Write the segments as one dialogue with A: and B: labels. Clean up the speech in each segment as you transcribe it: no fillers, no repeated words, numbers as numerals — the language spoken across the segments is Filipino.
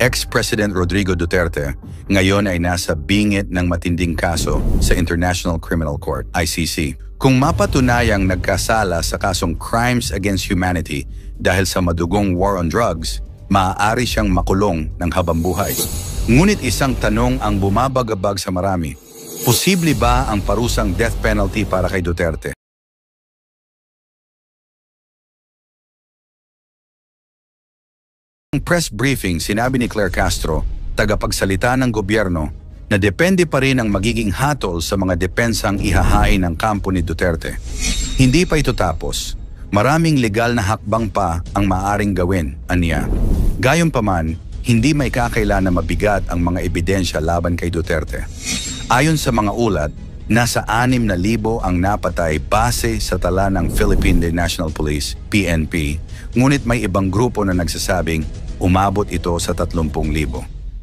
A: Ex-President Rodrigo Duterte ngayon ay nasa bingit ng matinding kaso sa International Criminal Court, ICC. Kung mapatunayang nagkasala sa kasong Crimes Against Humanity dahil sa madugong war on drugs, maaari siyang makulong ng habambuhay. Ngunit isang tanong ang bumabagabag sa marami. Posible ba ang parusang death penalty para kay Duterte? Sa press briefing, sinabi ni Claire Castro, tagapagsalita ng gobyerno, na depende pa rin ang magiging hatol sa mga depensang ihahain ng kampo ni Duterte. Hindi pa ito tapos. Maraming legal na hakbang pa ang maaring gawin, aniya. Gayunpaman, hindi may kakailan na mabigat ang mga ebidensya laban kay Duterte. Ayon sa mga ulat, nasa 6,000 ang napatay base sa tala ng Philippine National Police, PNP, ngunit may ibang grupo na nagsasabing umabot ito sa 30,000.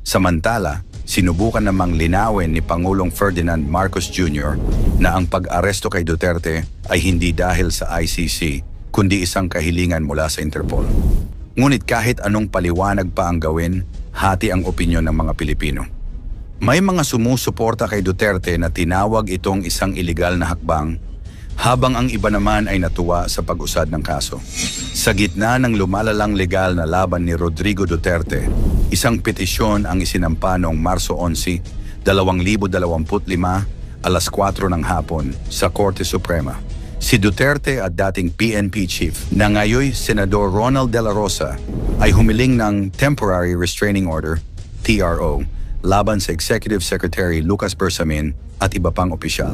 A: Samantala, sinubukan namang linawin ni Pangulong Ferdinand Marcos Jr. na ang pag-aresto kay Duterte ay hindi dahil sa ICC, kundi isang kahilingan mula sa Interpol. Ngunit kahit anong paliwanag pa ang gawin, hati ang opinyon ng mga Pilipino. May mga sumusuporta kay Duterte na tinawag itong isang iligal na hakbang, habang ang iba naman ay natuwa sa pag-usad ng kaso. Sa gitna ng lumalalang legal na laban ni Rodrigo Duterte, isang petisyon ang isinampa noong Marso 11, 2025, alas 4 ng hapon sa Korte Suprema. Si Duterte at dating PNP chief na ngayon Senador Ronald De La Rosa ay humiling ng Temporary Restraining Order, TRO, laban sa Executive Secretary Lucas Bersamin at iba pang opisyal.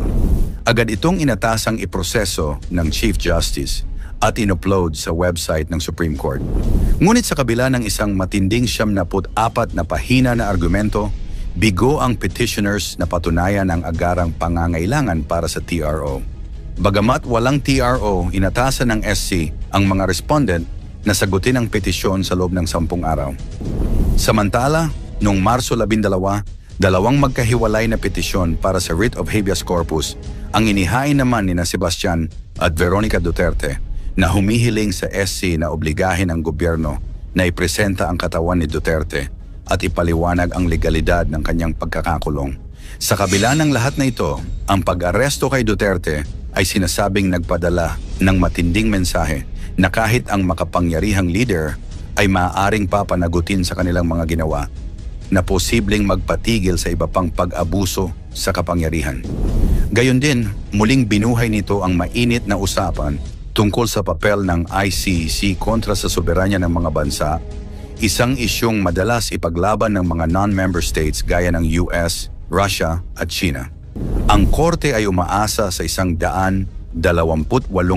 A: Agad itong inatasang iproseso ng Chief Justice at inupload sa website ng Supreme Court. Ngunit sa kabila ng isang matinding 74 na pahina na argumento, bigo ang petitioners na patunayan ang agarang pangangailangan para sa TRO. Bagamat walang TRO, inatasan ng SC ang mga respondent na sagutin ang petisyon sa loob ng 10 araw. Samantala, noong Marso 12, dalawang magkahiwalay na petisyon para sa writ of habeas corpus ang inihain naman ni Sebastian at Veronica Duterte na humihiling sa SC na obligahin ang gobyerno na ipresenta ang katawan ni Duterte at ipaliwanag ang legalidad ng kanyang pagkakakulong. Sa kabila ng lahat na ito, ang pag-aresto kay Duterte ay sinasabing nagpadala ng matinding mensahe na kahit ang makapangyarihang leader ay maaaring papanagutin sa kanilang mga ginawa, na posibleng magpatigil sa iba pang pag-abuso sa kapangyarihan. Gayon din, muling binuhay nito ang mainit na usapan tungkol sa papel ng ICC kontra sa soberanya ng mga bansa, isang isyong madalas ipaglaban ng mga non-member states gaya ng US, Russia at China. Ang korte ay umaasa sa 128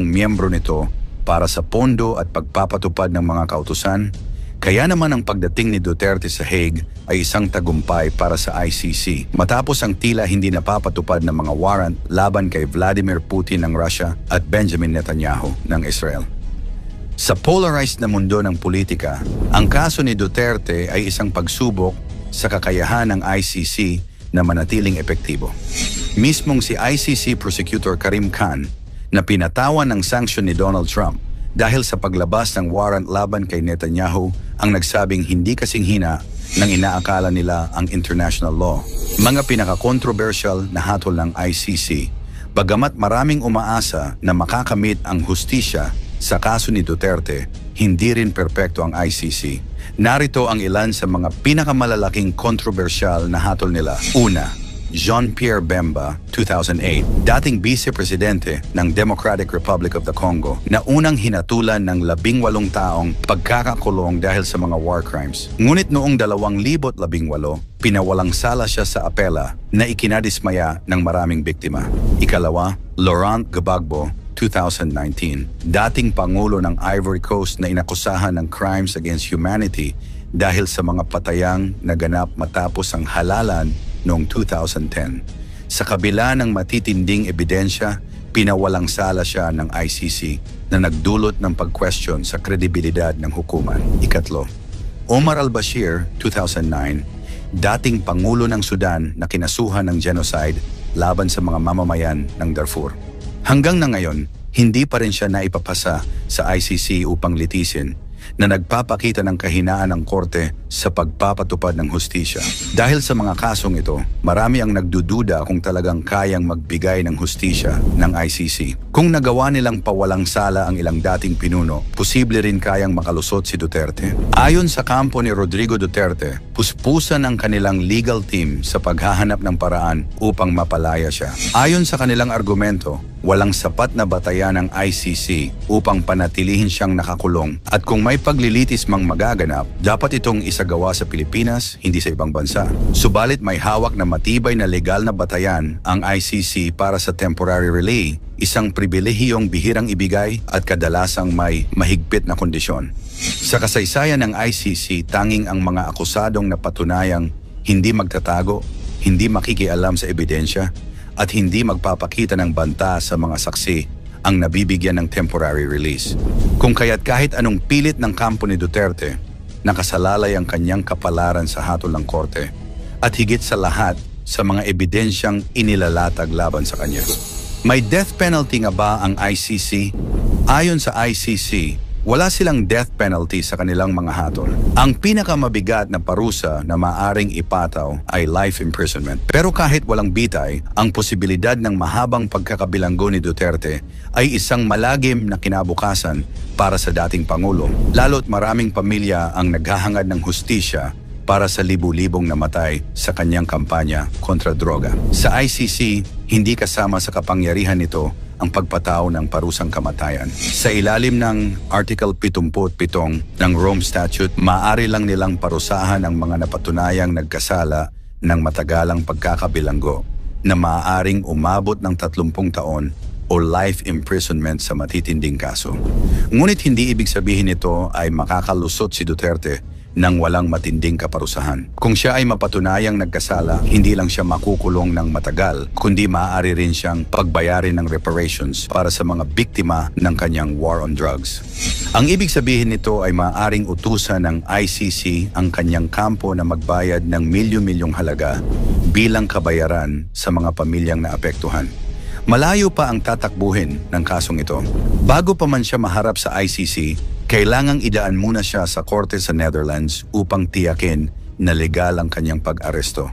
A: miyembro nito para sa pondo at pagpapatupad ng mga kautusan. Kaya naman ang pagdating ni Duterte sa Hague ay isang tagumpay para sa ICC matapos ang tila hindi napapatupad ng mga warrant laban kay Vladimir Putin ng Russia at Benjamin Netanyahu ng Israel. Sa polarized na mundo ng politika, ang kaso ni Duterte ay isang pagsubok sa kakayahan ng ICC na manatiling epektibo. Mismong si ICC Prosecutor Karim Khan na pinatawan ng sanction ni Donald Trump dahil sa paglabas ng warrant laban kay Netanyahu ang nagsabing hindi kasing hina ng inaakala nila ang international law. Mga pinaka-controversial na hatol ng ICC, bagamat maraming umaasa na makakamit ang hustisya sa kaso ni Duterte, hindi rin perpekto ang ICC. Narito ang ilan sa mga pinakamalalaking controversial na hatol nila. Una, Jean-Pierre Bemba, 2008, dating vice-presidente ng Democratic Republic of the Congo na unang hinatulan ng 18 taong pagkakakulong dahil sa mga war crimes. Ngunit noong 2018, pinawalang sala siya sa apela na ikinadismaya ng maraming biktima. Ikalawa, Laurent Gbagbo, 2019, dating Pangulo ng Ivory Coast na inakusahan ng Crimes Against Humanity dahil sa mga patayang naganap matapos ang halalan noong 2010. Sa kabila ng matitinding ebidensya, pinawalang sala siya ng ICC na nagdulot ng pag-question sa kredibilidad ng hukuman. Ikatlo, Omar al-Bashir, 2009, dating Pangulo ng Sudan na kinasuhan ng genocide laban sa mga mamamayan ng Darfur. Hanggang na ngayon, hindi pa rin siya naipapasa sa ICC upang litisin na nagpapakita ng kahinaan ng korte sa pagpapatupad ng hustisya. Dahil sa mga kasong ito, marami ang nagdududa kung talagang kayang magbigay ng hustisya ng ICC. Kung nagawa nilang pawalang sala ang ilang dating pinuno, posible rin kayang makalusot si Duterte. Ayon sa kampo ni Rodrigo Duterte, puspusan ang kanilang legal team sa paghahanap ng paraan upang mapalaya siya. Ayon sa kanilang argumento, walang sapat na batayan ng ICC upang panatilihin siyang nakakulong at kung may paglilitis mang magaganap, dapat itong isagawa sa Pilipinas, hindi sa ibang bansa. Subalit may hawak na matibay na legal na batayan ang ICC para sa temporary relay, isang pribilehiyong bihirang ibigay at kadalasang may mahigpit na kondisyon. Sa kasaysayan ng ICC, tanging ang mga akusadong napatunayang hindi magtatago, hindi makikialam sa ebidensya, at hindi magpapakita ng banta sa mga saksi ang nabibigyan ng temporary release. Kung kaya't kahit anong pilit ng kampo ni Duterte, nakasalalay ang kanyang kapalaran sa hatol ng korte at higit sa lahat sa mga ebidensyang inilalatag laban sa kanya. May death penalty nga ba ang ICC? Ayon sa ICC, wala silang death penalty sa kanilang mga hatol. Ang pinakamabigat na parusa na maaring ipataw ay life imprisonment. Pero kahit walang bitay, ang posibilidad ng mahabang pagkakabilanggo ni Duterte ay isang malagim na kinabukasan para sa dating Pangulo. Lalo't maraming pamilya ang naghahangad ng hustisya para sa libu-libong namatay sa kanyang kampanya kontra droga. Sa ICC, hindi kasama sa kapangyarihan nito ang pagpatao ng parusang kamatayan. Sa ilalim ng Article 77 ng Rome Statute, maaari lang nilang parusahan ang mga napatunayang nagkasala ng matagalang pagkakabilanggo na maaaring umabot ng 30 taon o life imprisonment sa matitinding kaso. Ngunit hindi ibig sabihin nito ay makakalusot si Duterte nang walang matinding kaparusahan. Kung siya ay mapatunayang nagkasala, hindi lang siya makukulong ng matagal, kundi maaari rin siyang pagbayarin ng reparations para sa mga biktima ng kanyang war on drugs. Ang ibig sabihin nito ay maaaring utusan ng ICC ang kanyang kampo na magbayad ng milyon-milyong halaga bilang kabayaran sa mga pamilyang naapektuhan. Malayo pa ang tatakbuhin ng kasong ito. Bago pa man siya maharap sa ICC, kailangang idaan muna siya sa korte sa Netherlands upang tiyakin na legal ang kanyang pag-aresto.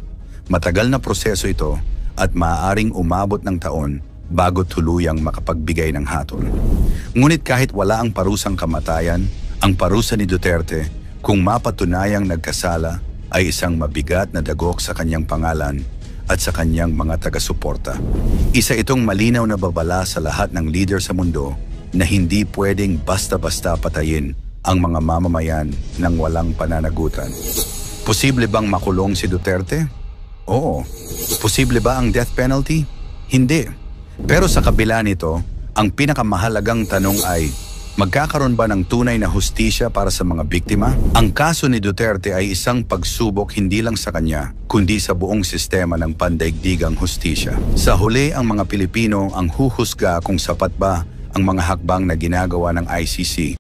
A: Matagal na proseso ito at maaaring umabot ng taon bago tuluyang makapagbigay ng hatol. Ngunit kahit wala ang parusang kamatayan, ang parusa ni Duterte, kung mapatunayang nagkasala, ay isang mabigat na dagok sa kanyang pangalan at sa kanyang mga taga-suporta. Isa itong malinaw na babala sa lahat ng leader sa mundo na hindi pwedeng basta-basta patayin ang mga mamamayan ng walang pananagutan. Posible bang makulong si Duterte? Oo. Posible ba ang death penalty? Hindi. Pero sa kabila nito, ang pinakamahalagang tanong ay, magkakaroon ba ng tunay na hustisya para sa mga biktima? Ang kaso ni Duterte ay isang pagsubok hindi lang sa kanya, kundi sa buong sistema ng pandaigdigang hustisya. Sa huli, ang mga Pilipino ang huhusga kung sapat ba ang mga hakbang na ginagawa ng ICC